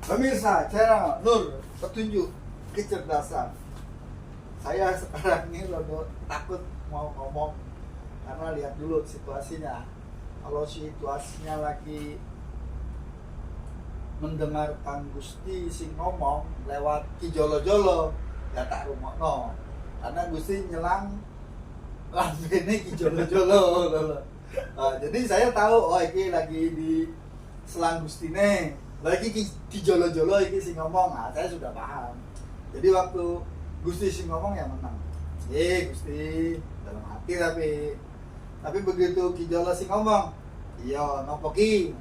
Pemirsa, channel Nur Petunjuk Kecerdasan. Saya sekarang ini rada takut mau ngomong karena lihat dulu situasinya. Kalau situasinya lagi mendengarkan Gusti sing ngomong lewat Ki Jolo-jolo, ya tak rumokno. Karena Gusti nyelang lambene Ki Jolo-jolo. Jadi saya tahu, oh ini lagi di selang Gustine. Lagi Ki Jolo-jolo iki sing ngomong, saya sudah paham. Jadi waktu Gusti sing ngomong ya menang. Gusti dalam hati tapi begitu Ki Jolo sing ngomong, iya nopo Ki.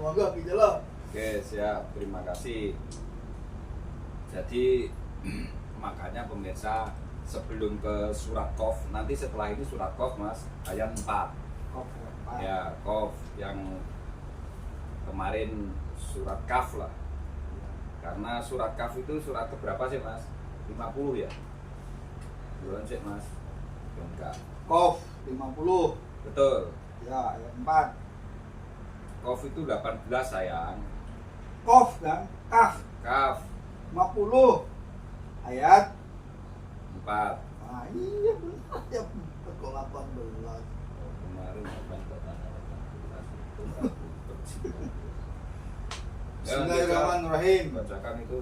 Monggo Ki Jolo. Oke, siap. Terima kasih. Jadi makanya pemirsa sebelum ke surat Qaf, nanti setelah ini surat Qaf Mas, ayat 4. Ya, Qaf yang kemarin surat Kaf lah. Karena surat Kaf itu surat keberapa sih Mas? 50 ya? Bulan sih Mas? Enggak. Qaf 50. Betul. Ya, ayat 4. Qaf itu 18 sayang. Qaf kan? Kaf Kaf 50. Ayat 4. iya benar ya, kok 18. Kemarin 18. Bismillahirrahmanirrahim. Bacakan itu.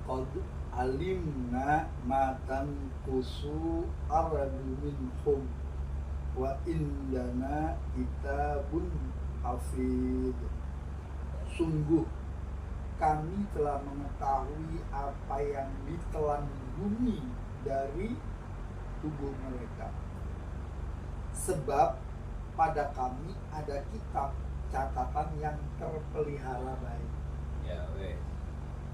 Qad alimna matan kusu aradu minhum wa indana kitabun hafid. Sungguh kami telah mengetahui apa yang ditelan bumi dari tubuh mereka, sebab pada kami ada kitab catatan yang terpelihara baik. Ya weh.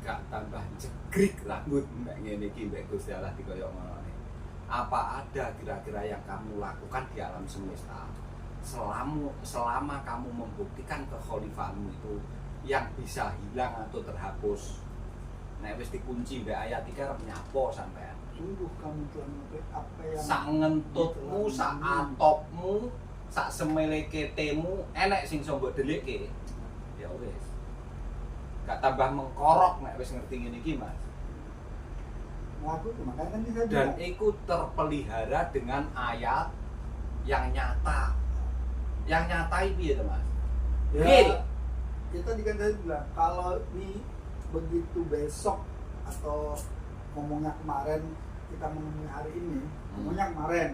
Gak tambah jegrik rambut mbak ngene iki mbak Gusti Allah dikoyok ngono. Apa ada kira-kira yang kamu lakukan di alam semesta selama kamu membuktikan kekhalifahanmu itu yang bisa hilang atau terhapus? Nek wis dikunci mbak ayat 3 arep nyapo sampean. Sungguh kami telah mengetahui apa yang Sak ngentutmu, sak atopmu, sak semeleketemu enek sing iso mbok delikke. Ya wis. Gak tambah mengkorok nek wis ngerti ngene iki, Mas. ngaku makanya kan bisa Dan itu terpelihara dengan ayat yang nyata. Yang nyata itu ya, Mas. ya, kita dikatakan bilang kalau ini begitu besok atau ngomongnya kemarin kita ngomongin hari ini, ngomongnya kemarin,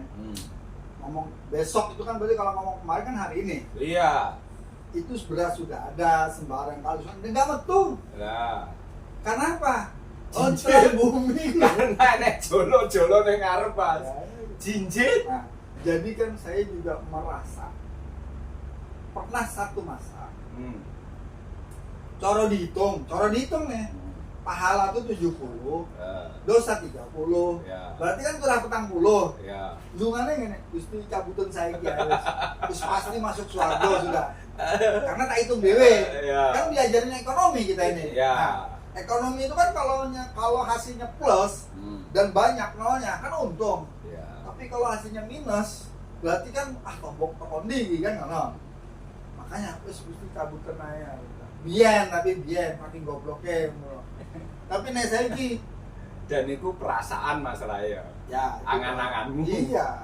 ngomong besok itu kan berarti kalau ngomong kemarin kan hari ini. Iya. Itu beras sudah ada, sembarang kali sudah enggak metu. Lah, Karena apa? Jinjit. Bumi. karena nek jolo-jolo ning ngarep, Mas. Jinjit. Nah, jadi kan saya juga merasa pernah satu masa coro dihitung nih, pahala tuh 70, dosa 30, Ya. berarti kan kurang 40. Ya. Hubungannya gini, Gusti cabutan saya terus pasti masuk surga sudah. Karena tak hitung dewe. Ya. Kan diajarin ekonomi kita ini. Ya. Nah, ekonomi itu kan kalau hasilnya plus dan banyak nolnya kan untung. Ya. Tapi kalau hasilnya minus, berarti kan tombok tokondi kan ngono. Makanya wis Gusti cabutan aja. Biyen makin gobloknya. Tapi nek saiki Dan itu perasaan masalahnya. ya Angan-anganmu. iya.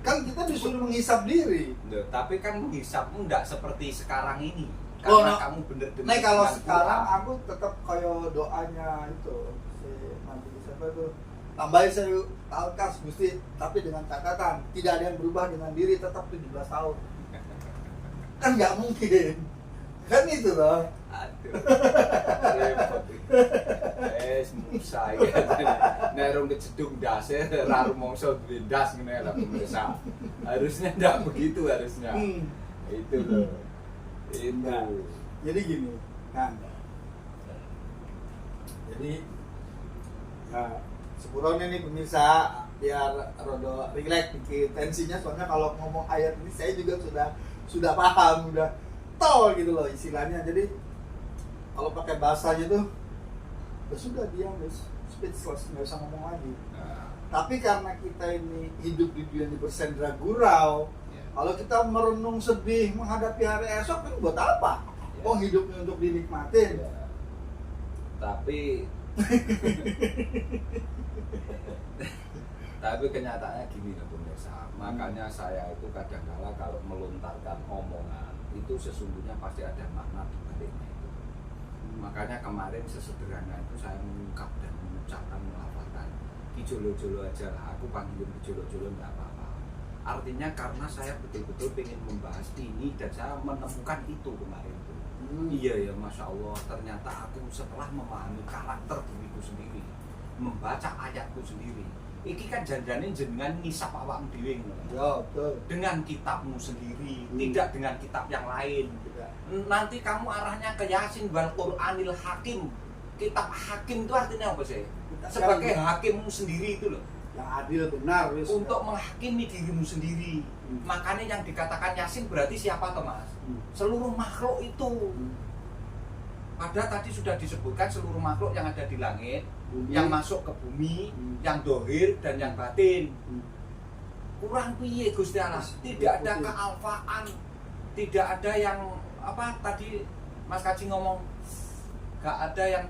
Kan kita disuruh menghisap diri. Loh, tapi kan menghisapmu enggak seperti sekarang ini. Oh, Karena no. kamu bener-bener Nek kalau dengan sekarang Tuhan. aku tetap kayak doanya itu si nanti siapa itu tambahin saya tahun kas Gusti, tapi dengan catatan tidak ada yang berubah dengan diri tetap 17 tahun. Kan nggak mungkin. Kan itu loh. Aduh. Repot. Musa iki. Nek rong kejedung dase ra rumangsa duwe ndas ngene lah pemirsa. Harusnya enggak begitu harusnya. Itu loh. Itu. Enggak. Jadi gini, kan. Jadi ya sepurone nih pemirsa biar rodo relax dikit tensinya, soalnya kalau ngomong ayat ini saya juga sudah paham, udah tahu gitu loh istilahnya. Jadi kalau pakai bahasanya tuh ya sudah diam, speechless, nggak usah ngomong lagi. Tapi karena kita ini hidup di dunia bersendera gurau, Ya. kalau kita merenung sedih menghadapi hari esok kan buat apa? Oh, hidupnya untuk dinikmatin. Ya. Tapi tapi kenyataannya gini loh pemirsa. Makanya saya itu kadang-kala kalau melontarkan omongan itu sesungguhnya pasti ada makna di baliknya itu. Makanya kemarin sesederhana itu saya mengungkap dan mengucapkan melafalkan kijolo-jolo aja lah, aku panggilin kijolo-jolo nggak apa-apa. Artinya karena saya betul-betul ingin membahas ini dan saya menemukan itu kemarin itu. Iya ya, Masya Allah, ternyata aku setelah memahami karakter diriku sendiri, membaca ayatku sendiri, iki kan janjane jenengan ngisap awakmu dhewe ngono. Ya, betul. Dengan kitabmu sendiri, tidak dengan kitab yang lain. Nanti kamu arahnya ke Yasin wal Qur'anil Hakim. Kitab hakim itu artinya apa sih? Sebagai hakimmu sendiri itu loh. Yang adil benar wis. Untuk menghakimi dirimu sendiri. Makanya yang dikatakan Yasin berarti siapa toh Mas? Seluruh makhluk itu. Padahal tadi sudah disebutkan seluruh makhluk yang ada di langit, bumi, yang masuk ke bumi, yang dohir dan yang batin. Kurang piye Gusti Allah? Tidak ada kealfaan, tidak ada yang apa tadi Mas Kaji ngomong, gak ada yang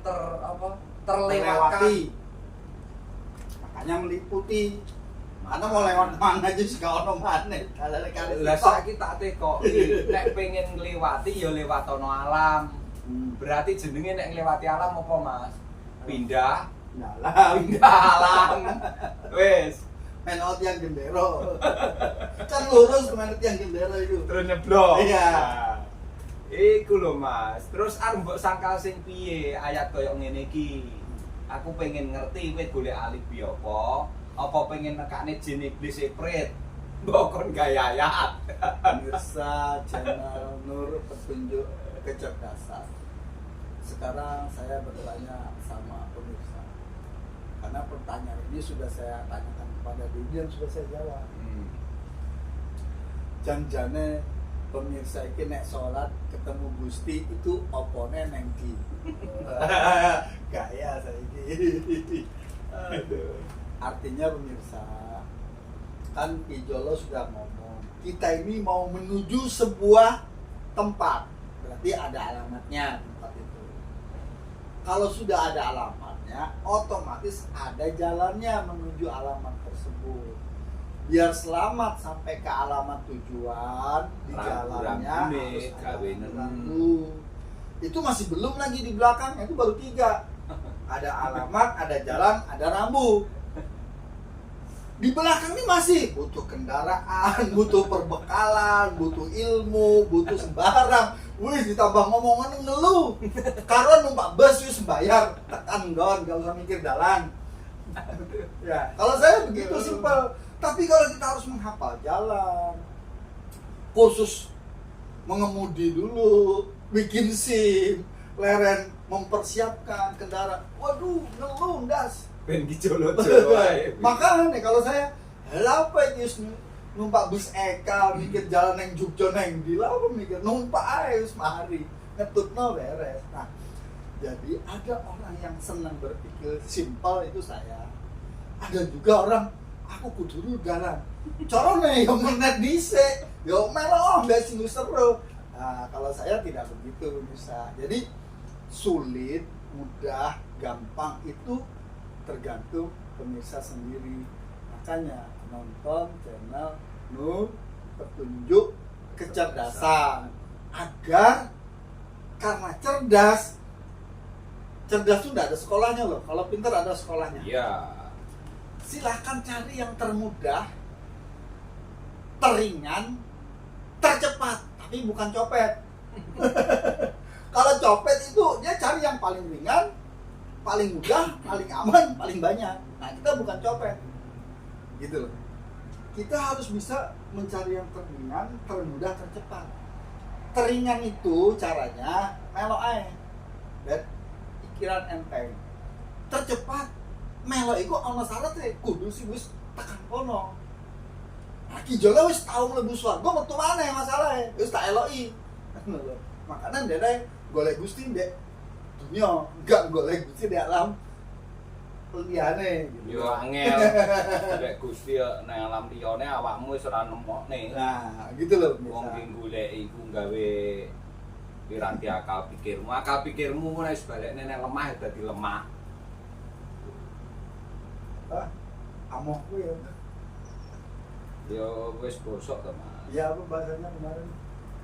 terlewatkan. Makanya meliputi. Karena mau lewat mana aja sih gak ono maneh. Lah saiki tak teko, nek pengen ngliwati ya lewat ono alam. Berarti jenenge nek ngliwati alam apa Mas? Pindah alam. Wis, menot yang gendero. Kan lurus ke menot yang gendero itu. Terus nyeblok. Iya. Iku lho Mas. Terus arep mbok sangkal sing piye ayat koyo ngene iki? Aku pengen ngerti kowe golek alibi apa pengen nekane jin iblis iprit. Mbok kon gaya ayat. Pemirsa channel Nur Petunjuk Kecerdasan. Sekarang saya bertanya sama pemirsa. Karena pertanyaan ini sudah saya tanyakan kepada dia dan sudah saya jawab. Janjane pemirsa iki nek sholat ketemu Gusti itu opone neng di. Gaya saya iki. Aduh. Artinya pemirsa, kan Kijolo sudah ngomong, kita ini mau menuju sebuah tempat, berarti ada alamatnya tempat itu. Kalau sudah ada alamatnya, otomatis ada jalannya menuju alamat tersebut. Biar selamat sampai ke alamat tujuan, di jalannya harus ada rambu. Itu masih belum lagi di belakang, itu baru 3. Ada alamat, ada jalan, ada rambu. Di belakang ini masih butuh kendaraan, butuh perbekalan, butuh ilmu, butuh sembarang. Wih, ditambah ngomongan ngeluh. Karena numpak bus wis bayar, tekan gon, gak usah mikir jalan. Ya, kalau saya begitu simpel. Tapi kalau kita harus menghafal jalan, kursus mengemudi dulu, bikin SIM, leren mempersiapkan kendaraan. Waduh, ngeluh das. Ben kijolo-jolo ae. Makanya kalau saya apa iki numpak bus Eka mikir jalan yang Jogja neng di apa mikir numpak ae wis mari ngetutno beres. Nah, jadi ada orang yang senang berpikir simpel itu saya. Ada juga orang aku kudu jalan. Carane yo menet dhisik, yo melo mbek sing seru. Nah, kalau saya tidak begitu bisa. Jadi sulit, mudah, gampang itu tergantung pemirsa sendiri. Makanya nonton channel Nur Petunjuk Kecerdasan agar karena cerdas itu tidak ada sekolahnya loh. Kalau pintar ada sekolahnya. Iya. Silahkan cari yang termudah, teringan, tercepat, tapi bukan copet. Kalau copet itu dia cari yang paling ringan, paling mudah, paling aman, paling banyak. Nah, kita bukan copet. Gitu loh. Kita harus bisa mencari yang teringan, termudah, tercepat. Teringan itu caranya melo ae. Dan pikiran enteng. Tercepat melo iku ana syaratnya kudu sih wis tekan kono. Nah, Kijolo wis tau mlebu swarga metu maneh masalahe. Wis tak eloki. Makanya ndek golek Gusti ndek dunia, enggak golek Gusti di alam liyane gitu. Yo angel. Nek Gusti nang alam liyane awakmu wis ora nemokne. Nah, gitu loh. Wong sing golek iku gawe piranti akal pikirmu mulai sebaliknya nek lemah ya dadi lemah. Amoh kuwi ya. Ya wis bosok to, Mas. Ya apa bahasanya kemarin?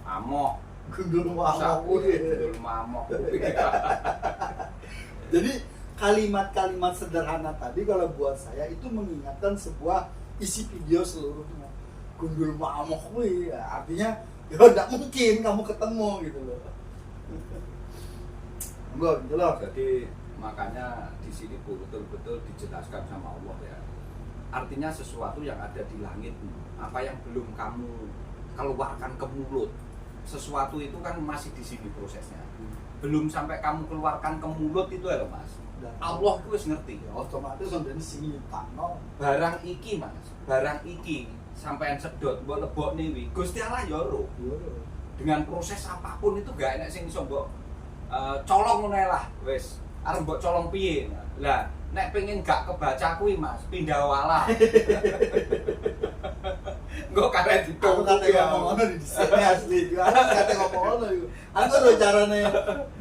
Amok. Gundul amoh kuwi. Gundul amok. Jadi kalimat-kalimat sederhana tadi kalau buat saya itu mengingatkan sebuah isi video seluruhnya. Gundul amok kuwi ya, artinya ya enggak mungkin kamu ketemu gitu loh. Enggak, gitu loh. Jadi makanya di sini betul-betul dijelaskan sama Allah ya. Artinya sesuatu yang ada di langit, apa yang belum kamu keluarkan ke mulut, sesuatu itu kan masih di sini prosesnya. Belum sampai kamu keluarkan ke mulut itu ya Mas. Allah itu wis ngerti. Ya otomatis sampeyan sing nyiptakno. Barang iki Mas, barang iki sampean sedot mbok lebokne wi. Gusti Allah ya ro. Dengan proses apapun itu gak enak sing iso mbok colong ngono lah wis. Arep mbok colong piye? Lah, nek pengen gak kebaca kuwi Mas, pindah wala. Engko karek Aku kate ngomong ngono di sini asli. Aku kate ngomong ngono iku. Aku lho carane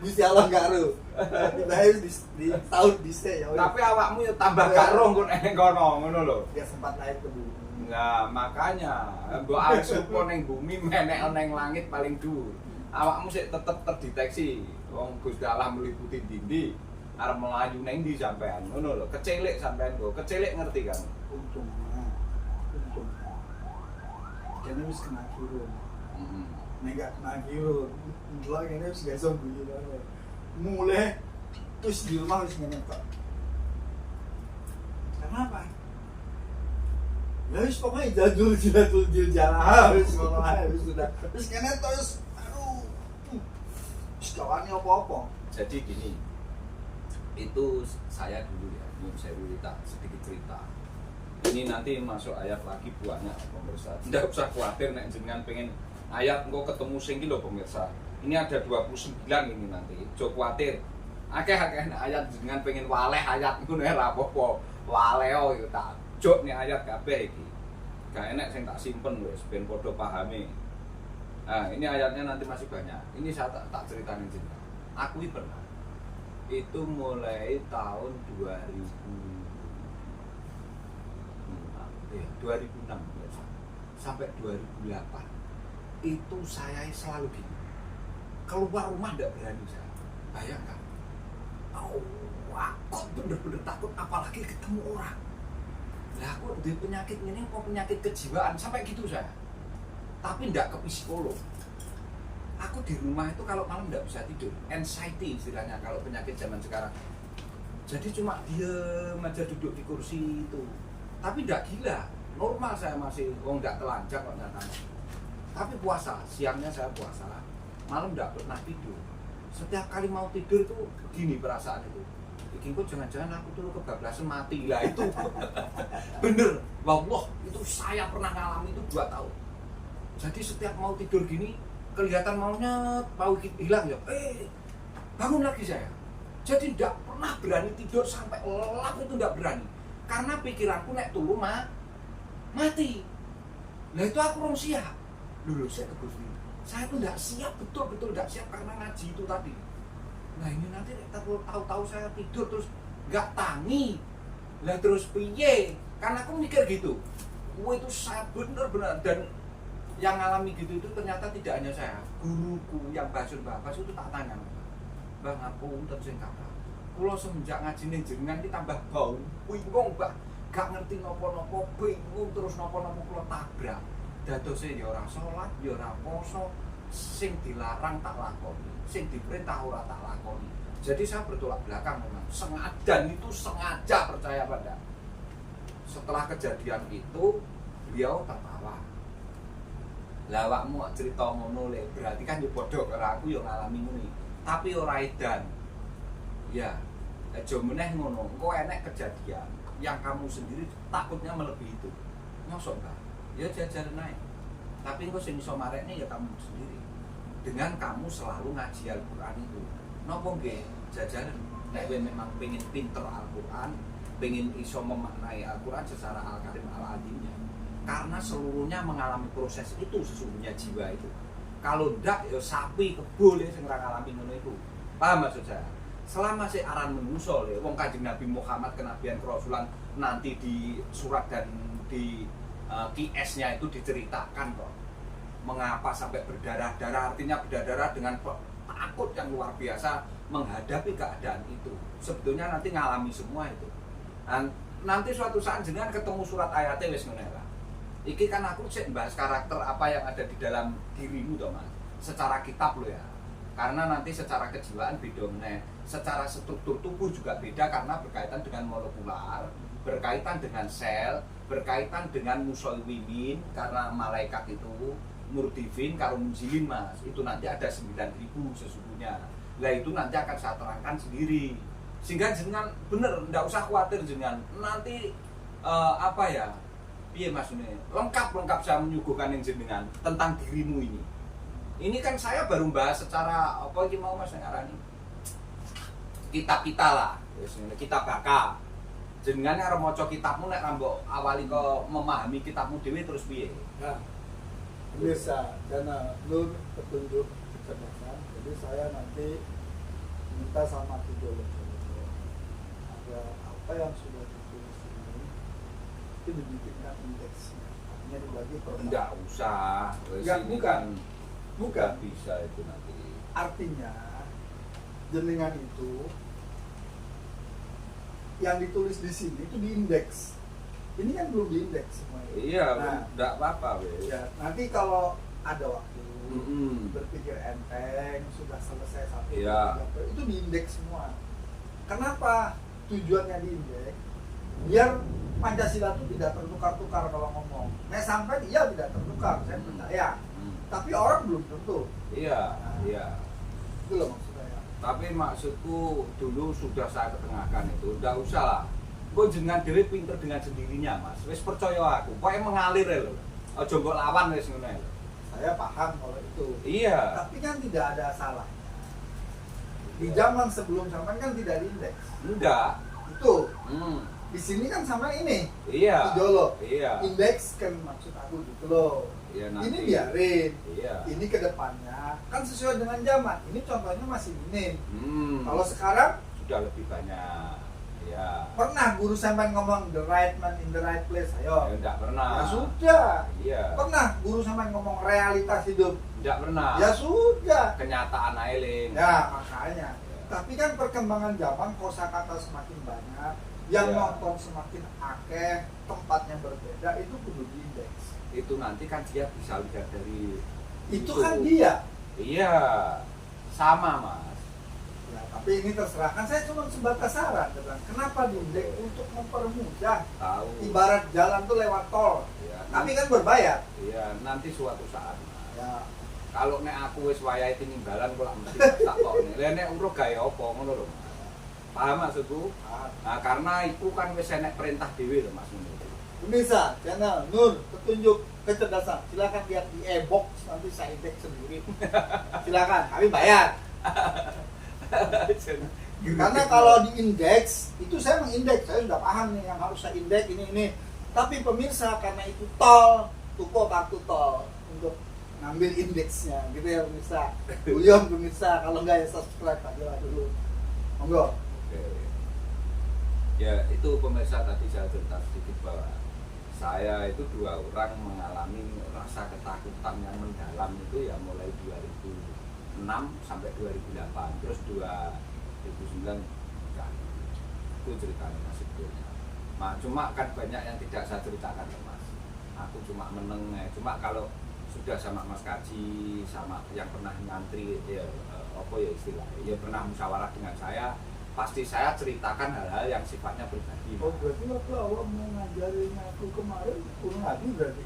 Gusti Allah gak ro. Tiba-tiba di tahun dhisik ya. Tapi awakmu ya tambah garo engko nek kono ngono lho. Ya sempat naik ke bumi. Nah, makanya mbok asup ning bumi menek ning langit paling dhuwur. Awakmu sik tetep terdeteksi. Wong Gusti Allah meliputi dindi, arep melayu ning ndi sampean. Ngono lho, kecilik sampean kok. Kecilik ngerti kan? Untung. Kene wis kena kiru. Nek gak kena kiru, ndelok kene wis gak iso guyu banget. Mulai terus di rumah wis ngene kok. Kenapa? Ya wis pokoknya jadul jalan wis ngono ae wis sudah. Terus kene terus aduh. Wis kawane apa-apa. Jadi gini, itu saya dulu ya, saya cerita sedikit cerita. Ini nanti masuk ayat lagi banyak pemirsa. Tidak usah khawatir nek jenengan pengen ayat engko ketemu sing iki lho pemirsa. Ini ada 29 ini nanti. Jo khawatir. Akeh-akeh nek ayat jenengan pengen waleh ayat iku nek ora apa-apa. Waleo yo tak jok nek ayat kabeh iki. Gak enek sing tak simpen wis ben padha pahami. Nah, ini ayatnya nanti masih banyak. Ini saya tak ceritain jenengan. Aku ini pernah. Itu mulai tahun 2006 sampai 2008 itu saya selalu gini, keluar rumah tidak berani saya. Bayangkan, aku bener-bener takut apalagi ketemu orang. Lah aku ada penyakit ini, penyakit kejiwaan sampai gitu saya. Tapi tidak ke psikolog. Aku di rumah itu kalau malam tidak bisa tidur, anxiety istilahnya kalau penyakit zaman sekarang. Jadi cuma diem aja duduk di kursi itu. Tapi tidak gila, normal saya masih, nggak telanjang kok nyatanya. Tapi puasa, siangnya saya puasa, malam tidak pernah tidur. Setiap kali mau tidur itu begini perasaan itu. Bikin kok jangan-jangan aku tuh kebablasan mati lah itu. Bener, wallah itu saya pernah ngalami itu 2 tahun. Jadi setiap mau tidur gini, kelihatan maunya mau hilang ya. Bangun lagi saya. Jadi tidak pernah berani tidur sampai lelap itu tidak berani. Karena pikiranku nek turu mati. Nah itu aku rong siap. Dulu saya ke Gusti. Saya tuh tidak siap, betul-betul tidak siap karena ngaji itu tadi. Nah ini nanti tahu-tahu saya tidur terus nggak tangi. Lah terus piye? Karena aku mikir gitu. Itu saya benar-benar, dan yang ngalami gitu itu ternyata tidak hanya saya. Guruku yang Basun Babas itu tak tanya, Bang ngapunten sing kata. Kula semenjak ngaji ning jenengan iki tambah bau, bingung, Mbak. Gak ngerti napa-napa, bingung terus napa-napa kula tabrak. Dadose ya ora salat, ya ora poso, sing dilarang tak lakoni, sing diperintah ora tak lakoni. Jadi saya bertolak belakang memang. Sengaja percaya pada. Setelah kejadian itu, beliau tertawa. Lah awakmu cerita ngono le, berarti kan yo padha karo aku yo ngalami ngene. Tapi ora edan. Ya, aja meneh ngono. Engko enek kejadian yang kamu sendiri takutnya melebihi itu. Mosok Mbak? Ya jajaran naik. Tapi engko sing iso marekne ya kamu sendiri. Dengan kamu selalu ngaji Al-Qur'an itu. Napa nggih jajaran nek kowe memang pengen pinter Al-Qur'an, pengen iso memaknai Al-Qur'an secara Al-Karim Al-Adimnya. Karena seluruhnya mengalami proses itu sesungguhnya jiwa itu. Kalau ndak ya sapi kebo le sing ora ngalami ngono iku. Paham maksud saya? Selama si aran menungso le wong Kanjeng Nabi Muhammad kenabian kerasulan nanti di surat dan di QS-nya itu diceritakan kok. Mengapa sampai berdarah-darah, artinya berdarah dengan takut yang luar biasa menghadapi keadaan itu. Sebetulnya nanti ngalami semua itu. Dan nanti suatu saat jenengan ketemu surat ayatnya wis ngene lah. Iki kan aku sik bahas karakter apa yang ada di dalam dirimu toh Mas. Secara kitab lo ya. Karena nanti secara kejiwaan beda meneh. Secara struktur tubuh juga beda karena berkaitan dengan molekular, berkaitan dengan sel, berkaitan dengan musolwimin karena malaikat itu murdifin karo munzilin Mas. Itu nanti ada 9.000 sesungguhnya. Lah itu nanti akan saya terangkan sendiri. Sehingga jenengan bener ndak usah khawatir jenengan. Nanti apa ya? Iya Mas ini lengkap saya menyuguhkan yang jenengan tentang dirimu ini. Ini kan saya baru bahas secara apa iki mau Mas ngarani. Kitab kita lah, wis ngene kitab baka. Jenengan arep maca kitabmu nek mbok awali kok memahami kitabmu dhewe terus piye? Nah, bisa karena nur petunjuk kecerdasan. Jadi saya nanti minta sama Kijolo ada apa yang sudah ditulis ini itu dibikinkan indeksnya. Artinya dibagi per. Enggak usah. Enggak, bukan bisa itu nanti. Artinya jenengan itu yang ditulis di sini itu diindeks. Ini kan belum diindeks semuanya. Iya, nah, enggak apa-apa wes. Ya, nanti kalau ada waktu berpikir enteng sudah selesai satu iya. itu diindeks semua. Kenapa tujuannya diindeks? Biar Pancasila itu tidak tertukar-tukar kalau ngomong. Nah sampai dia tidak tertukar, saya percaya. Tapi orang belum tentu. Iya, nah, iya. Itu loh maksud saya. Tapi maksudku dulu sudah saya ketengahkan itu, enggak usah lah. Kok jenengan dhewe pinter dengan sendirinya, Mas. Wis percaya aku. Pokoke mengalir lho. Aja mbok lawan wis ngono lho. Saya paham kalau itu. Iya. Tapi kan tidak ada salahnya. Di zaman sebelum sampean kan tidak diindeks. Enggak. Itu. Di sini kan sama ini. Iya. Kijolo. Iya. Indeks kan maksud aku gitu loh. Iya, nanti. Ini biarin. Iya. Ini kedepannya kan sesuai dengan zaman. Ini contohnya masih minim. Kalau sekarang sudah lebih banyak. Ya. Pernah guru sampai ngomong the right man in the right place, ayo? Ya, enggak pernah. Ya sudah. Iya. Pernah guru sampai ngomong realitas hidup? Enggak pernah. Ya sudah. Kenyataan aeling. Ya makanya. Ya. Tapi kan perkembangan zaman kosakata semakin banyak, yang Ya. nonton semakin akeh, tempatnya berbeda, itu kudu diindeks. Itu nanti kan dia bisa lihat dari Itu kan dia. Iya. Sama, Mas. Ya, tapi ini terserah kan saya cuma sebatas saran, kenapa diindeks untuk mempermudah. Tahu. Ibarat jalan tuh lewat tol, Ya, tapi kan berbayar. iya, nanti suatu saat. Mas. Ya, Kalau nek aku wis wayahe tinimbalan kok mesti tak kokne. Lah nek urung gawe apa ngono lho. Mas. Paham maksudku? Nah, karena itu kan wis enek perintah dhewe lho Mas ngono. Pemirsa, channel Nur Petunjuk Kecerdasan, silakan lihat di e-box, nanti saya indeks sendiri. Silakan, kami bayar. Karena kalau diindeks, itu saya mengindeks, saya sudah paham nih yang harus saya indeks ini. Tapi pemirsa, karena itu tol, tuku kartu tol untuk ngambil indeksnya, gitu ya pemirsa. Buyong pemirsa, kalau enggak ya subscribe aja dulu. Monggo. Oke. Ya itu pemirsa tadi saya cerita sedikit bahwa saya itu 2 orang mengalami rasa ketakutan yang mendalam itu ya mulai 2006 sampai 2008 terus 2009 kan itu ceritanya Mas sebetulnya. Nah, cuma kan banyak yang tidak saya ceritakan ke Mas. Aku cuma meneng, cuma kalau sudah sama Mas Kaji sama yang pernah ngantri ya apa ya istilahnya ya pernah musyawarah dengan saya, pasti saya ceritakan hal-hal yang sifatnya pribadi. Oh berarti waktu awal mau ngajarin aku kemarin kurang lagi berarti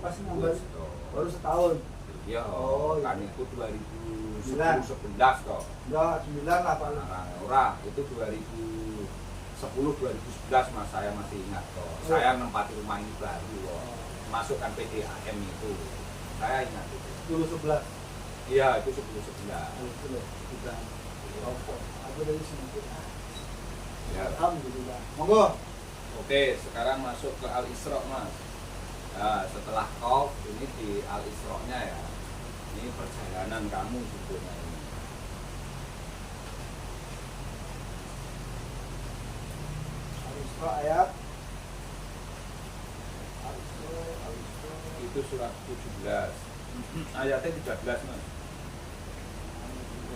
pas ngajarin baru setahun. Iya, oh, kan iya. itu 2010-11 kok. Enggak, 9 lah paling. Nah, ora, itu 2010-2011 Mas, saya masih ingat kok. Oh. Saya nempati rumah ini baru kok. Masukkan PDAM itu. Saya ingat itu. 10-11. Iya, itu 10-11. Itu loh, kita rokok. Aku dari sini. Ya. Alhamdulillah. Monggo. Oke, sekarang masuk ke Al-Isra Mas. Nah, setelah Qaf ini di Al-Isra-nya ya. Ini perjalanan kamu sebetulnya ini. Al-Isra ayat Al-Isra. Itu surat 17. Ayatnya 13, Mas.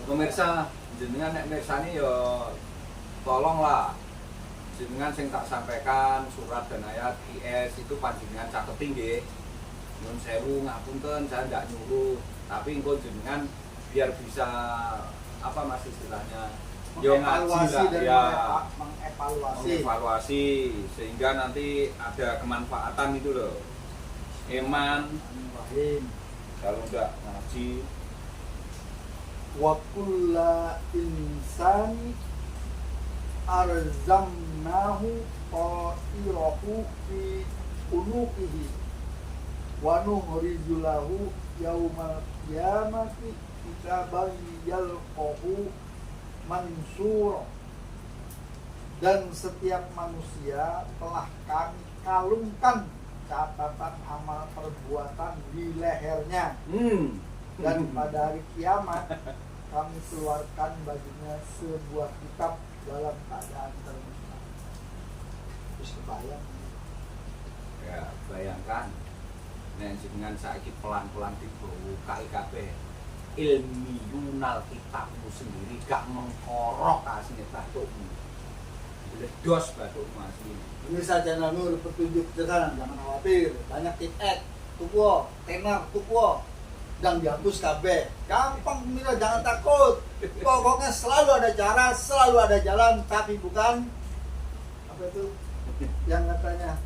Pemirsa, jenengan nek mirsani ya tolonglah jenengan sing tak sampaikan surat dan ayat IS itu panjenengan caketi nggih. Nyun sewu ngapunten saya ndak nyuruh, tapi engko jenengan biar bisa apa Mas istilahnya yo ngaji Mengevaluasi lah dan ya, mengevaluasi sehingga nanti ada kemanfaatan itu loh. Eman Rahim. kalau ndak ngaji Wa kulla insani arzamnahu ta'irahu fi unuqihi wa nuhrijulahu yaumal qiyamati kitaban yalqahu mansura. Dan setiap manusia telah kami kalungkan catatan amal perbuatan di lehernya, dan pada hari kiamat kami keluarkan baginya sebuah kitab dalam keadaan terbuka. Terus kebayang ya bayangkan nek jenengan saiki pelan-pelan dibuka kabeh ilmiyunal kitabmu sendiri gak mengkorok asine batukmu. Ledos batukmu asli. ini saja Nur petunjuk jalan, jangan khawatir. Banyak tip tukuo, tenar tukuo, dan dihapus kabeh. Gampang Mira, jangan takut. Pokoknya selalu ada cara, selalu ada jalan, tapi bukan apa itu yang katanya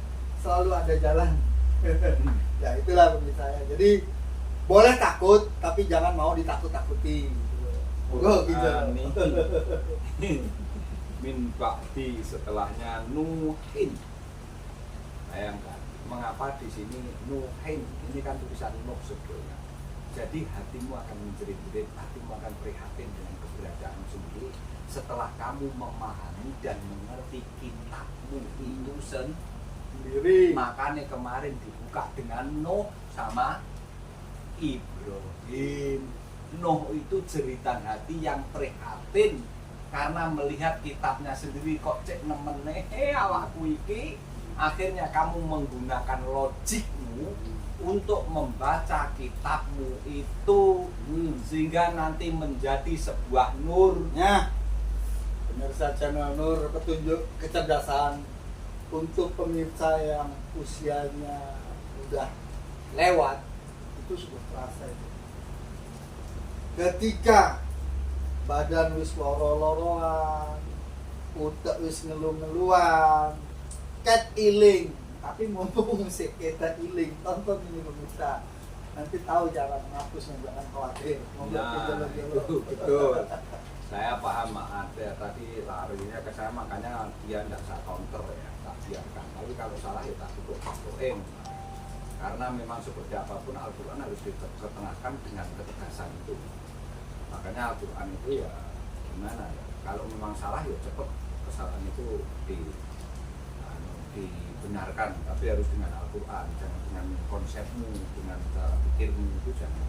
selalu ada jalan. Ya itulah bagi saya. Jadi boleh takut, tapi jangan mau ditakut-takuti. Oh, gitu. Min ba'di setelahnya Nuhin. Bayangkan, mengapa di sini Nuhin? Ini kan tulisan Nuh sebetulnya. Jadi hatimu akan menjerit-jerit, hatimu akan prihatin dengan keberadaanmu sendiri setelah kamu memahami dan mengerti kitabmu itu sendiri. Makanya kemarin dibuka dengan Nuh sama Ibrahim. Nuh itu jeritan hati yang prihatin karena melihat kitabnya sendiri kok cek nemene awakku iki. Akhirnya kamu menggunakan logikmu untuk membaca kitabmu itu sehingga nanti menjadi sebuah nurnya. Pemirsa channel Nur, petunjuk kecerdasan untuk pemirsa yang usianya udah lewat itu sudah terasa itu. Ketika badan wis loro-loroan, utek wis ngelu-ngeluan, cat iling, tapi mumpung si kita iling, tonton ini pemirsa, nanti tahu cara menghapusnya, jangan khawatir. Nah, itu betul. Saya paham ada tadi larinya ke saya, makanya dia tidak saya counter ya, tak biarkan. Tapi kalau salah ya tak cukup faktoin. Karena memang seperti apapun Al-Quran harus diketengahkan dengan ketegasan itu. Makanya Al-Quran itu ya gimana ya, kalau memang salah ya cepat kesalahan itu dibenarkan, tapi harus dengan Al-Quran, jangan dengan konsepmu, dengan cara pikirmu itu jangan.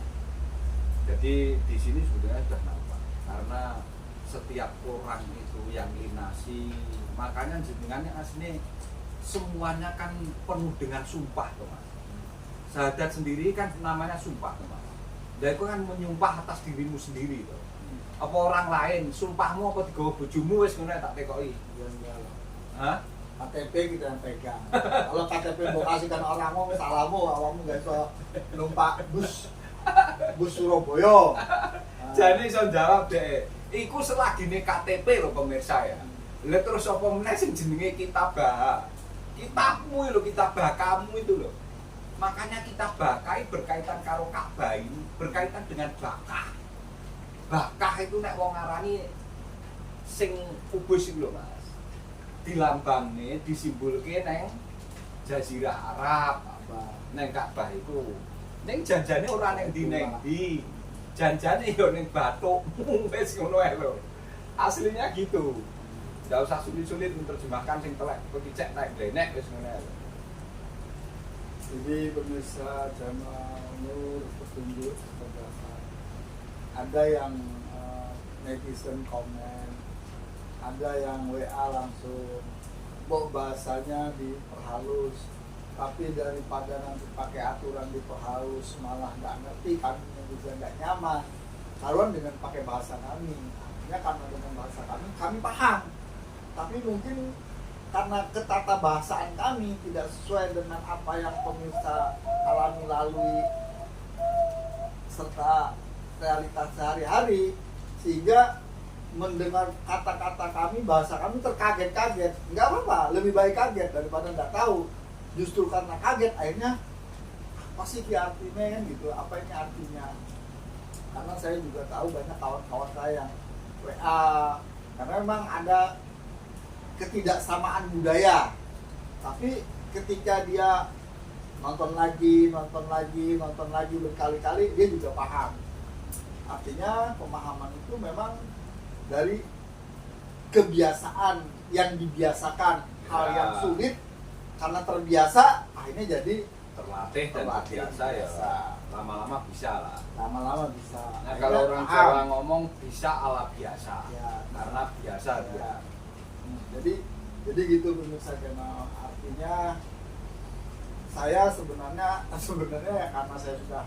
Jadi di sini sebetulnya sudah nampak, karena setiap orang itu yang linasi, makanya jenengannya aslinya semuanya kan penuh dengan sumpah, teman. Syahadat sendiri kan namanya sumpah, teman. Dan itu kan menyumpah atas dirimu sendiri, toh. Apa orang lain, sumpahmu apa digawa bojomu wis ngono tak tekoki. Ya enggak lah. Hah? KTP kita yang pegang. Kalau KTP mau kasihkan orangmu, salahmu, awakmu nggak bisa numpak bus Surabaya. Jadi iso jawab deh. Iku selagi nih KTP loh pemirsa ya. Lah terus apa meneh sing jenenge kitabah. Kitabmu lho, kitabah kamu itu loh. Makanya kitabah kai berkaitan karo Ka'bah ini, berkaitan dengan bakah. Bakah itu nek wong ngarani sing kubus iki lho, Mas. Dilambangne, disimbulke neng Jazirah Arab, neng Ka'bah itu. Neng janjane ora neng ndi. Janjane yo ning bathukmu wis ngono ae lho. Aslinya gitu. Enggak usah sulit-sulit menerjemahkan sing telek kok dicek nek denek wis ngono ae. Jadi pemirsa channel Nur petunjuk kecerdasan ada yang netizen komen, ada yang WA langsung, kok bahasanya diperhalus, tapi daripada nanti pakai aturan diperhalus malah nggak ngerti, kami juga nggak nyaman, taruhan dengan pakai bahasa kami. Artinya karena dengan bahasa kami paham, tapi mungkin karena ketata bahasaan kami tidak sesuai dengan apa yang pemirsa alami lalui serta realitas sehari-hari, sehingga mendengar kata-kata kami, bahasa kami terkaget-kaget. Nggak apa-apa, lebih baik kaget daripada nggak tahu. Justru karena kaget akhirnya apa sih artinya kan gitu, apa ini artinya. Karena saya juga tahu banyak kawan-kawan saya yang WA, karena memang ada ketidaksamaan budaya, tapi ketika dia nonton lagi berkali-kali, dia juga paham. Artinya pemahaman itu memang dari kebiasaan yang dibiasakan, hal yang sulit karena terbiasa akhirnya jadi terlatih dan terbiasa ya, lama-lama bisa lah. Lama-lama bisa. Nah, kalau orang Jawa ngomong bisa ala biasa, ya, karena biasa ya. dia. Jadi gitu pemirsa channel. Artinya saya sebenarnya ya karena saya sudah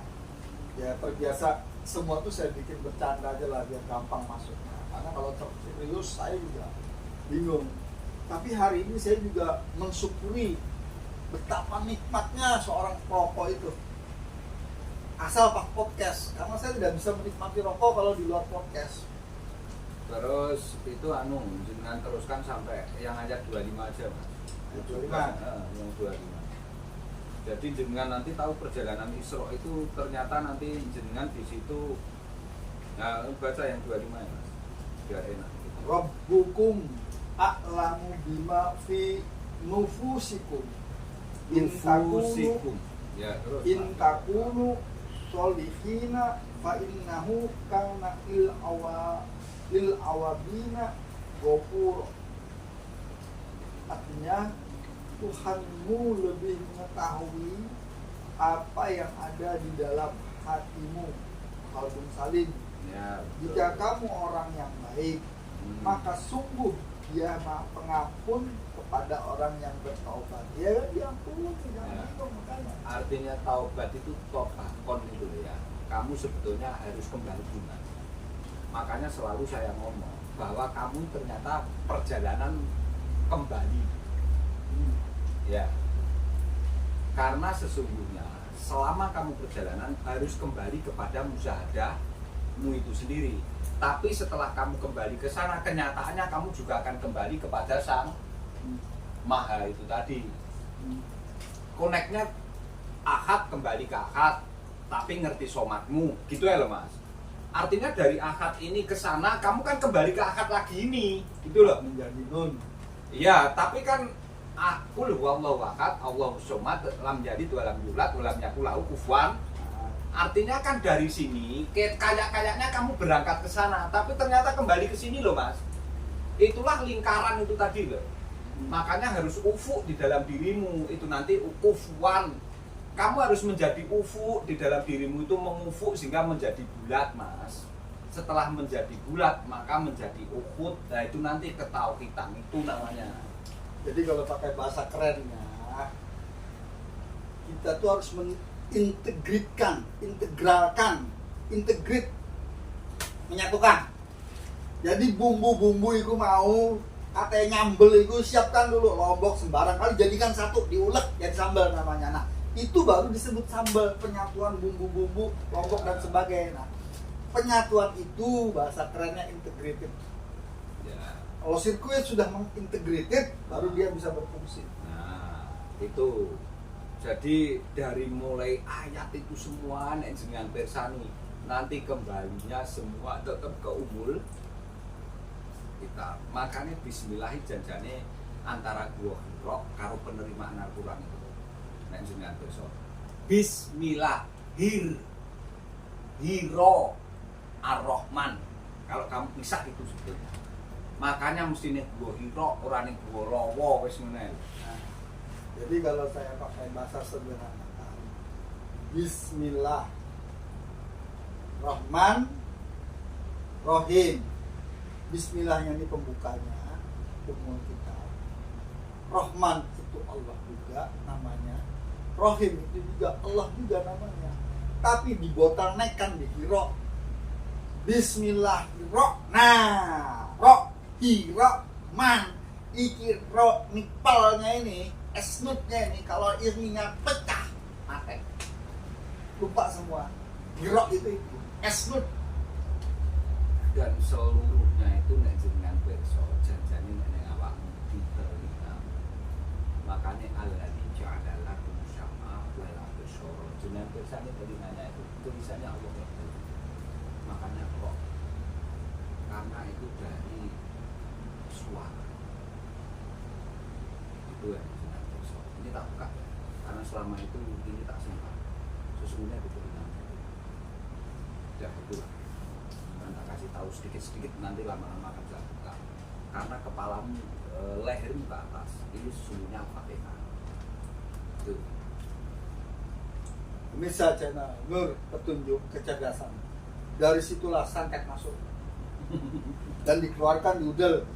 ya terbiasa, semua tuh saya bikin bercanda aja lah biar gampang masuknya. Karena kalau serius saya juga bingung. Tapi hari ini saya juga mensyukuri betapa nikmatnya seorang perokok itu. Asal pak podcast, karena saya tidak bisa menikmati rokok kalau di luar podcast. Terus itu jenengan teruskan sampai yang ayat 25 aja Mas. 25. Yang 25. Jadi jenengan nanti tahu perjalanan Isra itu ternyata nanti jenengan di situ. Nah, baca yang 25 ya Mas. Biar enak. Rabbukum a'lamu bima fi nufusikum. Nufusikum. Ya, terus. In takunu solihina fa innahu kana lil awabina ghafur. Artinya Tuhanmu lebih mengetahui apa yang ada di dalam hatimu, qalbun salim. Ya, jika kamu orang yang baik, maka sungguh Dia Maha Pengampun kepada orang yang bertaubat. Ya diampuni, jangan bingung makanya. Artinya taubat itu tobakon itu ya. Kamu sebetulnya harus kembali Mas. Makanya selalu saya ngomong bahwa kamu ternyata perjalanan kembali. Ya. Karena sesungguhnya selama kamu perjalanan harus kembali kepada musyahadahmu itu sendiri. Tapi setelah kamu kembali ke sana, kenyataannya kamu juga akan kembali kepada Sang Maha itu tadi. Koneknya Ahad kembali ke Ahad, tapi ngerti somatmu, gitu ya loh Mas. Artinya dari Ahad ini ke sana, kamu kan kembali ke Ahad lagi ini, gitu loh. Menjadi nun. Iya, tapi kan Qul huwallahu ahad, Allahus somad, lam yalid wa lam yulad wa lam yakul lahu kufuwan. Artinya kan dari sini kayak-kayaknya kamu berangkat ke sana, tapi ternyata kembali ke sini loh Mas. Itulah lingkaran itu tadi loh. Makanya harus ufuk di dalam dirimu, itu nanti ukufuan. Kamu harus menjadi ufuk di dalam dirimu, itu mengufuk sehingga menjadi bulat Mas. Setelah menjadi bulat maka menjadi ukut. Nah itu nanti ketauhidan itu namanya. Jadi kalau pakai bahasa kerennya, kita tuh harus integrate, menyatukan. Jadi bumbu-bumbu itu mau katanya nyambel itu siapkan dulu, lombok sembarang kali jadikan satu, diulek jadi sambal namanya. Nah itu baru disebut sambal, penyatuan bumbu-bumbu, lombok dan sebagainya. Nah, penyatuan itu bahasa kerennya integrated. Kalau sirkuit sudah mengintegrated, baru dia bisa berfungsi. Nah, itu. Jadi dari mulai ayat itu semua dengan persani, nanti kembalinya semua tetap ke umul kita. Makanya bismillah janjane antara gua Hiro karo penerimaan Al-Qur'an itu. Nek jenengan dosa. Bismillah Hiro Ar-Rahman. Kalau kamu pisah itu sebetulnya. Makanya mesti nih gua Hiro, orang nih gua Rowo wis ngene. Nah, jadi kalau saya pakai bahasa sederhana, Bismillah Rahman Rohim. Bismillahnya ini pembukanya umum kita. Rahman itu Allah juga namanya. Rohim itu juga Allah juga namanya. Tapi dibotalnekan dikira Bismillahirrahmanirrahim. Nah, Rohirrahman. Iki ro nipalnya ini, esnutnya ini kalau irminya pecah, mati. Lupa semua. Girok itu esnut. Dan seluruhnya itu nek jenengan pirsa janjane nek awakmu diterima. Makane alladzi ja'ala lakum syam'a wal absara. Jenengan pirsane telinganya itu tulisannya Allah itu. Makanya kok karena itu dari suara. Itu yang jenengan pirsa. Ini tak buka ya. Karena selama itu ini tak simpan. Sesungguhnya itu telinganya. Ya itulah. Tak kasih tahu sedikit-sedikit nanti lama-lama akan saya buka karena kepalamu lehermu ke atas ini sesungguhnya Fatihah itu Pemirsa channel Nur Petunjuk Kecerdasan, dari situlah santet masuk dan dikeluarkan di udel.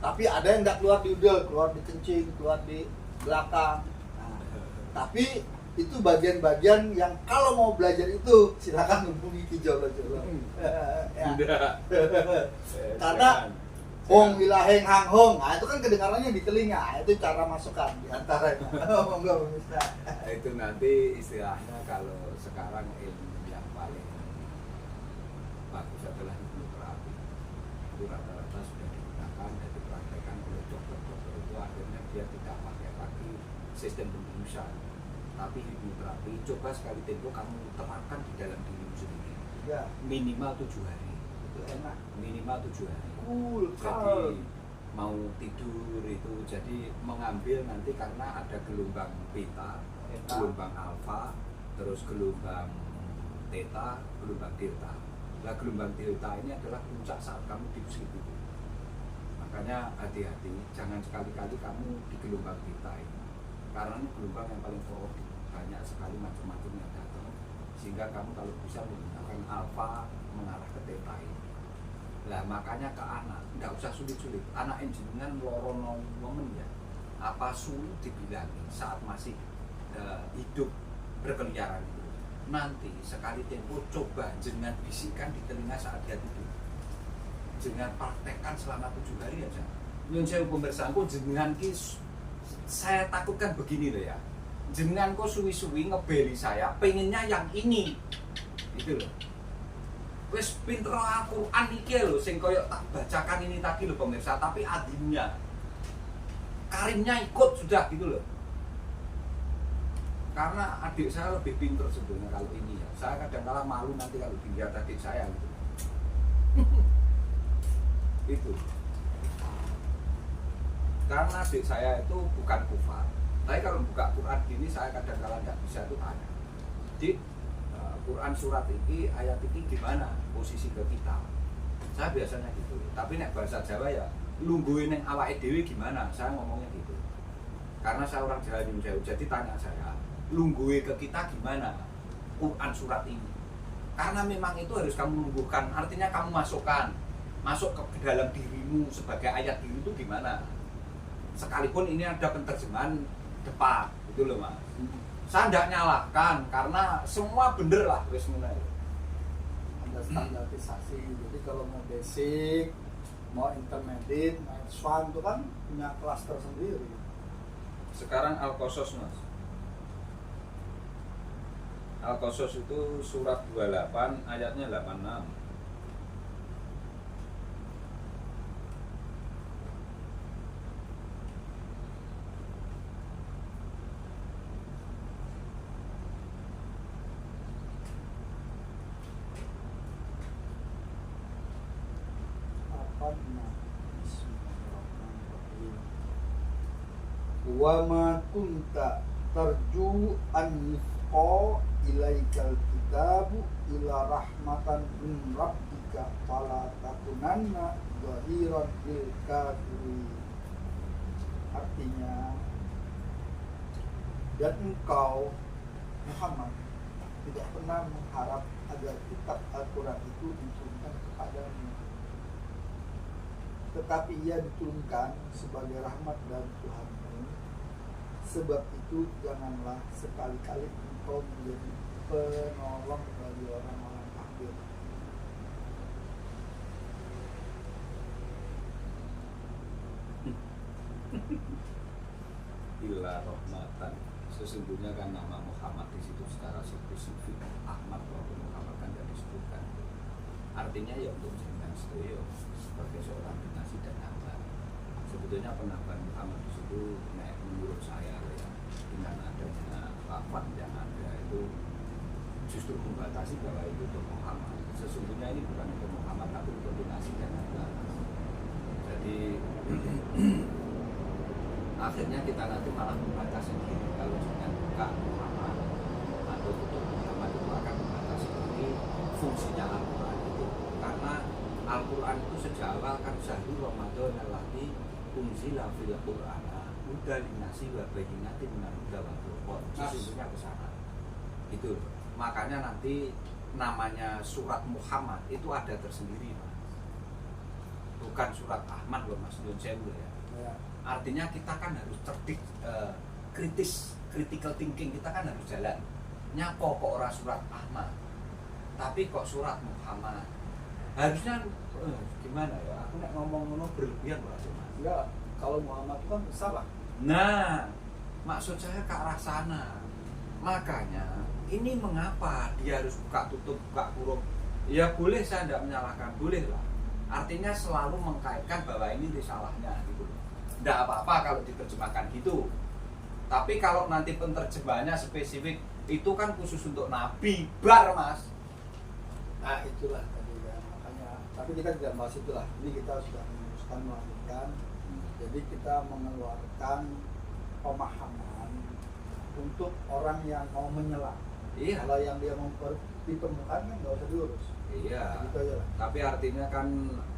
Tapi ada yang nggak keluar di udel, keluar di kencing, keluar di belakang. Nah, tapi itu bagian-bagian yang kalau mau belajar itu silakan hubungi Ki Jolo-Jolo. Ya. Karena Hong wilaheng hang hong, nah itu kan kedengarannya di telinga, nah, itu cara masukkan di antaranya. Enggak bisa. itu nanti istilahnya kalau sekarang ilmu yang paling bagus adalah hipnoterapi. Itu rata-rata sudah digunakan dan dipraktekkan oleh dokter-dokter itu akhirnya dia tidak pakai lagi sistem pembiusan. Tapi hipnoterapi, coba sekali tempo kamu terapkan di dalam dirimu sendiri. Ya. Minimal 7 hari. Itu enak. Minimal 7 hari. Cool. Jadi mau tidur itu jadi mengambil nanti karena ada gelombang beta, gelombang alfa, terus gelombang theta, gelombang delta. Nah gelombang delta ini adalah puncak saat kamu di sleep itu. Makanya hati-hati, jangan sekali-kali kamu di gelombang beta ini. Karena ini gelombang yang paling korodif, banyak sekali macam-macam yang datang sehingga kamu kalau bisa menggunakan alfa mengarah ke theta ini. Lah makanya ke anak nggak usah sulit-sulit, anak jenengan lorono momen ya apa sulit dibilangi saat masih hidup berkeliaran itu nanti sekali tempo coba jenengan bisikan di telinga saat dia tidur, jenengan praktekkan selama 7 hari aja. Nyun sewu pembersaanku jenengan kis. Saya takutkan begini loh ya, jenengan kok suwi-suwi ngebeli saya pengennya yang ini gitu loh. Wes pinter Al-Quran iki lho sing koyo tak bacakan ini tadi loh pemirsa, tapi adimnya karimnya ikut sudah gitu loh. Karena adik saya lebih pinter sebetulnya kalau ini ya. Saya kadang-kala malu nanti kalau dilihat adik saya gitu. Itu karena adik saya itu bukan kufar, tapi kalau buka Quran gini saya kadang-kala nggak bisa itu tanya, Dik, Quran surat ini ayat ini gimana posisi ke kita? Saya biasanya gitu. Tapi nek bahasa Jawa ya lungguhin yang awake dhewe gimana? Saya ngomongnya gitu. Karena saya orang Jawa Nyun Sewu, jadi tanya saya, lungguhe ke kita gimana Quran surat ini? Karena memang itu harus kamu lungguhkan, artinya kamu masuk ke dalam dirimu sebagai ayat diri itu gimana? Sekalipun ini ada penerjemahan depan, gitu loh Mas. Saya tidak nyalahkan karena semua bener lah wis ngono. Ada standarisasi. Jadi kalau mau basic, mau intermediate, mau advance itu kan punya kelas tersendiri. Sekarang Al-Qasas Mas. Al-Qasas itu surat 28 ayatnya 86. Wa ma kunta tarju an yufqa ilaikal kitabu ila rahmatan min rabbika fala takunanna zahiran lil kafirin. Artinya, dan engkau Muhammad tidak pernah mengharap agar kitab Al-Quran itu diturunkan kepadamu tetapi ia diturunkan sebagai rahmat dari Tuhanmu. Sebab itu janganlah sekali-kali engkau menjadi penolong bagi orang-orang kafir. Illa rahmatan. Sesungguhnya kan nama Muhammad di situ secara spesifik Ahmad maupun Muhammad kan tidak disebutkan. Artinya ya untuk jenengan sedaya sebagai seorang kekasih dan hamba. Sebetulnya penambahan Muhammad di situ menurut saya ya, dengan adanya lafaz yang ada itu justru membatasi bahwa itu untuk Muhammad. Sesungguhnya ini bukan untuk Muhammad tapi untuk kekasih dan hamba. Jadi akhirnya kita nanti malah membatasi diri kalau dengan buka Muhammad atau tutup Muhammad itu akan membatasi diri fungsinya Al-Quran itu, karena Al-Quran itu sejak awal kan syahrul Ramadan allati unzila fil Qur'ana hudan linnasi wa bayyinatin minal huda wal furqan. Sesungguhnya ke sana. Itu makanya nanti namanya surat Muhammad itu ada tersendiri, Mas. Bukan surat Ahmad loh, Mas Yun Sewu ya. Artinya kita kan harus cerdik, critical thinking kita kan harus jalan. Nyapo kok orang surat Ahmad, tapi kok surat Muhammad. Harusnya gimana ya? Aku nek ngomong berlebihan berarti, Mas. Ya, kalau Muhammad itu kan salah. Nah, maksud saya ke arah sana. Makanya ini mengapa dia harus buka tutup, buka kurung? Ya boleh, saya tidak menyalahkan, boleh lah. Artinya selalu mengkaitkan bahwa ini risalahnya gitu. Tidak apa-apa kalau diterjemahkan gitu. Tapi kalau nanti penerjemahannya spesifik, itu kan khusus untuk Nabi, bar, Mas. Nah itulah tadi ya, makanya. Tapi kita tidak bahas itulah. Ini kita sudah memutuskan melanjutkan. Jadi kita mengeluarkan pemahaman untuk orang yang mau menyelam. Iya. Kalau yang dia mau ditemukan kan nggak usah diurus. Iya. Gitu aja lah. Tapi artinya kan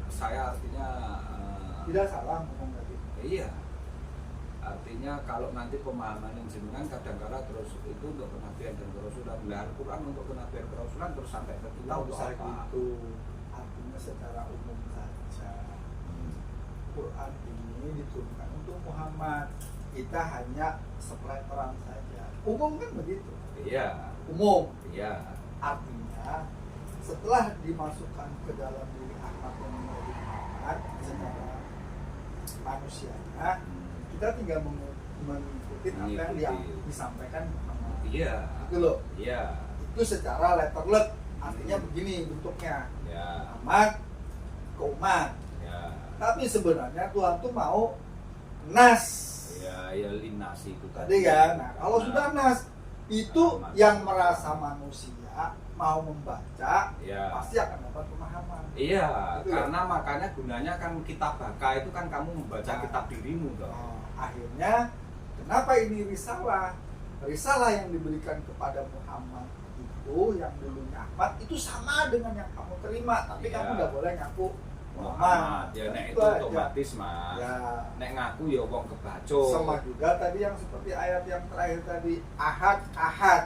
saya Tidak salah ngomong tadi. iya. Artinya kalau nanti pemahaman yang jenengan kadang-kadang terus itu untuk kenabian dan kerasulan, Al-Quran untuk kenabian kerasulan terus sampai ke kita Tidak untuk usah apa? gitu. Artinya secara umum saja. Quran ini diturunkan untuk Muhammad. Kita hanya supply peran saja. Umum kan begitu. Iya. Umum. Iya. Artinya setelah dimasukkan ke dalam diri Ahmad yang menjadi Muhammad secara manusianya, kita tinggal mengikuti apa yang dia disampaikan Muhammad. Iya. Itu loh. Iya. Itu secara letterlet. Artinya begini bentuknya. Ya. Ahmad ke umat. Ya. Tapi sebenarnya Tuhan tuh mau nas. Ya, ya linasi itu Tadi kan. Nah, kalau Nah, sudah nas itu Ahmad. yang merasa manusia mau membaca ya. pasti akan dapat pemahaman. Iya, Itu karena makanya gunanya kan kitab baka itu kan kamu membaca Nah. kitab dirimu toh. Akhirnya kenapa ini risalah? Risalah yang diberikan kepada Muhammad itu yang dulunya Ahmad itu sama dengan yang kamu terima, tapi Iya. kamu nggak boleh ngaku Muhammad. Muhammad. Ya nek Itu itu aja. otomatis, Mas. Ya. Nek ngaku ya wong kebaco. Sama juga tadi yang seperti ayat yang terakhir tadi, ahad ahad.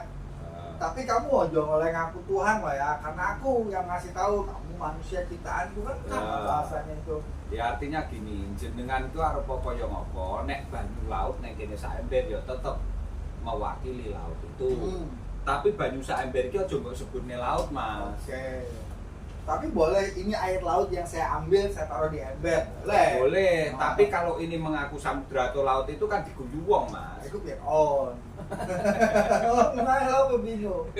Tapi kamu aja oleh ngaku Tuhan lah ya, karena aku yang ngasih tahu kamu manusia ciptaan itu kan sama Ya. bahasanya itu. Ya artinya gini, jenengan itu arep apa ya ngopo, nek banyu laut nek kene sak ember ya tetep mewakili laut itu. Tapi banyu sak ember iki aja mbok sebutne laut, Mas. Oke. Tapi boleh ini air laut yang saya ambil saya taruh di ember, boleh. Boleh, Oh. tapi kalau ini mengaku samudra atau laut itu kan diguyu wong, Mas. Itu biar on. Oh, kenapa lo bingung?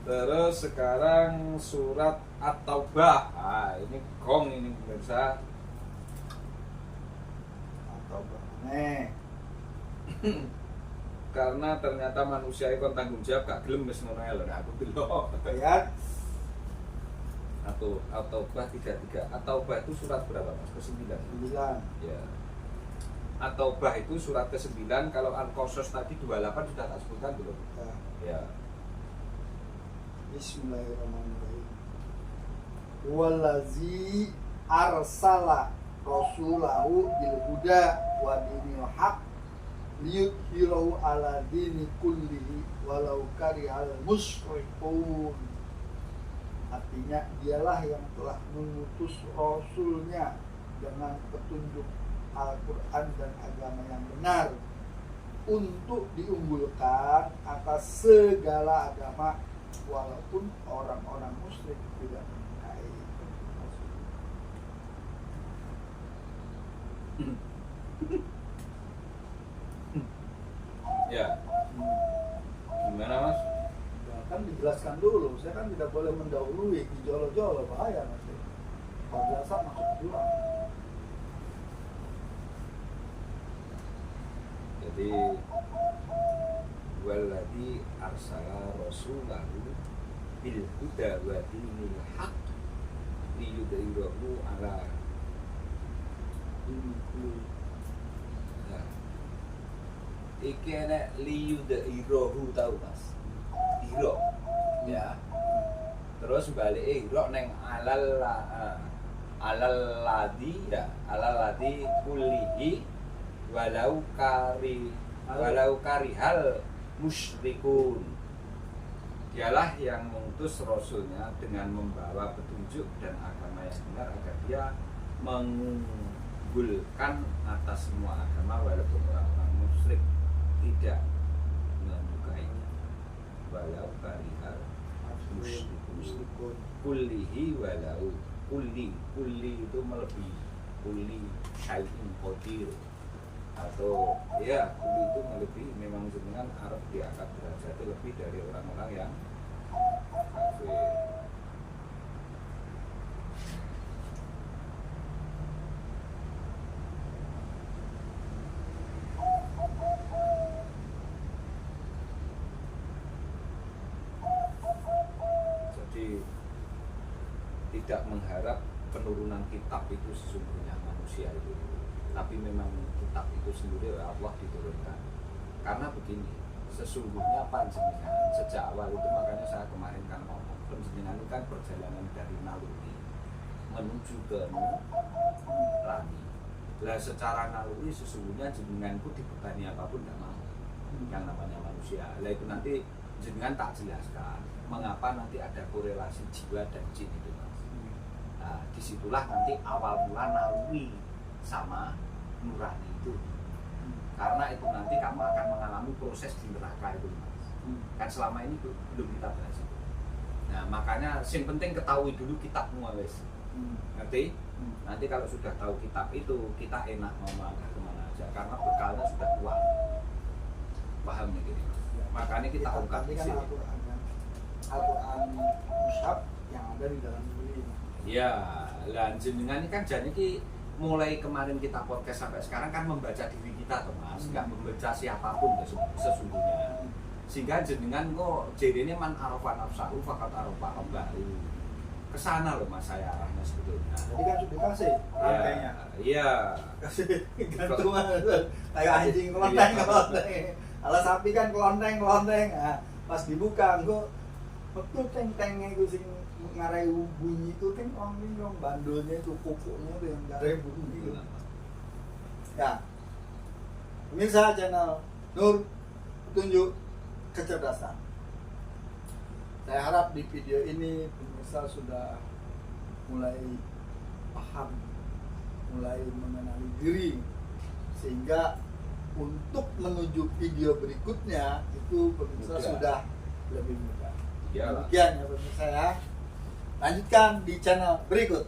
Terus sekarang surat At-Taubah. Ah, ini gong ini pemirsa. Atau nih. Karena ternyata manusia itu tanggung jawab gak gelem wis ngono ae lho, nek aku delok. Lihat Atau At-Taubah 33. At-Taubah itu surat berapa, Mas? Ke-9. 9. Ya. At-Taubah itu surat ke-9, kalau Al-Qasas tadi 28 sudah tak sebutkan belum? Ya. Bismillahirrahmanirrahim. Wallazi arsala rasulahu bil huda wa dinil haq liyudhhirahu ala dini kullihi walau karihal musyrikun. Artinya dialah yang telah mengutus Rasulnya dengan petunjuk Al-Quran dan agama yang benar untuk diunggulkan atas segala agama, walaupun orang-orang musyrik tidak menyukai. Ya, gimana Mas? Ya, kan dijelaskan dulu, saya kan tidak boleh mendahului dijolo-jolo, bahaya nanti. Kalau biasa masuk jurang. Jadi walladzi arsala rasulahu bil huda wa dinil haq liyudhhirahu ala kulli. Nah, iki nek liyudhhirahu tau Mas. Hiro. Ya. Terus balik hiro neng alal ladzi ya, alal ladzi kullihi walau karihal musyrikun. Dialah yang mengutus rasulnya dengan membawa petunjuk dan agama yang benar agar dia mengunggulkan atas semua agama walaupun orang-orang musyrik tidak menyukainya. Walau karihal musyrikun kullihi walau kulli itu melebihi kulli syai'in qadir, atau ya kulli itu melebihi, memang jenengan Arab diangkat derajatnya lebih dari orang-orang yang kafir. Jadi tidak mengharap penurunan kitab itu sesungguhnya manusia itu, tapi memang kitab itu sendiri oleh Allah diturunkan. Karena begini, sesungguhnya panjenengan sejak awal itu, makanya saya kemarin kan ngomong, panjenengan itu kan perjalanan dari naluri menuju ke nurani. Lah secara naluri sesungguhnya jenenganku dibebani apapun tidak mau, yang namanya manusia. Lah itu nanti jenengan tak jelaskan mengapa nanti ada korelasi jiwa dan jin itu Mas. Nah, disitulah nanti awal mula naluri sama nurani itu. Karena itu nanti kamu akan mengalami proses di neraka itu Mas. Kan selama ini belum kita bahas itu. Nah makanya yang penting ketahui dulu kitabmu wes. Ngerti? Nanti kalau sudah tahu kitab itu, kita enak mau melangkah kemana aja, karena bekalnya sudah kuat. Paham ya gini Mas? Makanya kita ungkap di sini. Al-Quran mushaf yang ada di dalam bumi. Ya, lah jenengan ini kan jadi mulai kemarin kita podcast sampai sekarang kan membaca diri kita tuh Mas, nggak membaca siapapun sesungguhnya. Sehingga jenengan kok jadinya man arafa nafsahu faqad arafa rabbahu. Kesana loh Mas saya arahnya sebetulnya. Jadi kan sudah kasih rangkainya. Iya. Kasih gantungan kayak anjing kelonteng. Kalau sapi kan kelonteng. Nah, pas dibuka engko betul teng-tengnya itu sing ngarai bunyi itu teng orang bandulnya itu pupuknya itu yang ngarai bunyi itu. Ya. Pemirsa channel Nur Petunjuk Kecerdasan. Saya harap di video ini pemirsa sudah mulai paham, mulai mengenali diri, sehingga untuk menuju video berikutnya itu pemirsa sudah lebih mudah. Iyalah. Demikian ya pemirsa ya. Lanjutkan di channel berikut.